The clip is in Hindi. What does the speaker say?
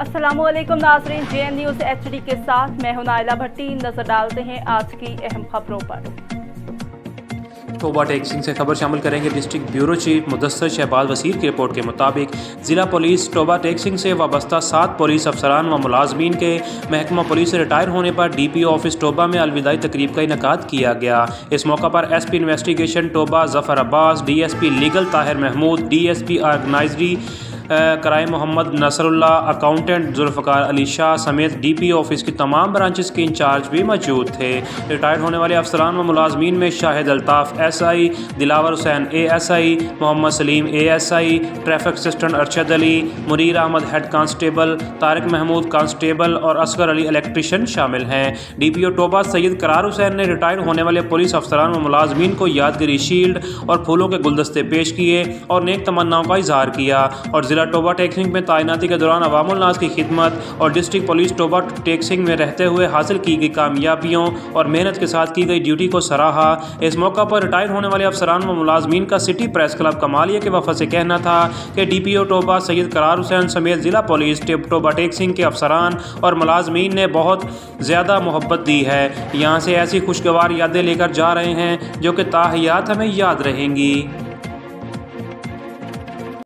अस्सलामुअलैकुम नाज़रीन, JN न्यूज़ HD के साथ मैं हूं नाइला भट्टी। नजर डालते हैं आज की अहम खबरों पर। टोबा टैक्सिंग से खबर शामिल करेंगे। District bureau chief Mudassar Shahbaz Waseer की रिपोर्ट के मुताबिक ज़िला पुलिस टोबा टैक्सिंग से वाबस्ता 7 पुलिस अफसरान व मुलाजमीन के महकमा पुलिस से रिटायर होने पर DPO ऑफिस टोबा में अलविदाई तकरीब का इनेकाद किया गया। इस मौका पर SP investigation Toba Zafar Abbas, DSP legal Tahir Mahmood, DSP organised crime Mohammad Nasrullah, accountant Zulfiqar Ali Shah समेत DPO ऑफिस की तमाम ब्रांचेस के इंचार्ज भी मौजूद थे। रिटायर होने वाले अफसरान व मुलाजमीन में Shahid Altaf SI, Dilawar Hussain ASI, Mohammad Saleem ASI, traffic assistant Arshad Ali, Munir Ahmed head constable, Tariq Mahmood constable और असगर अली इलेक्ट्रीशियन शामिल हैं। DPO टोबा सैयद करार हुसैन ने रिटायर होने वाले पुलिस अफसरान व मुलाजमीन को यादगिरी शील्ड और फूलों के गुलदस्ते पेश किए और नेक तमन्नाओं का इजहार किया और ज़िला टोबा टैक्सिंग में तैनाती के दौरान अवामुल नास की खिदमत और डिस्ट्रिक्ट पुलिस टोबा टैक्सिंग में रहते हुए हासिल की गई कामयाबियों और मेहनत के साथ की गई ड्यूटी को सराहा। इस मौका पर रिटायर होने वाले अफसरान व मुलाजमीन का सिटी प्रेस क्लब कमालिया के वफद से कहना था कि DPO टोबा सैयद करार हुसैन समेत ज़िला पुलिस टोबा टैक्सिंग के अफसरान और मुलाजमीन ने बहुत ज़्यादा मोहब्बत दी है। यहाँ से ऐसी खुशगवार यादें लेकर जा रहे हैं जो कि ताहयात हमें याद रहेंगी।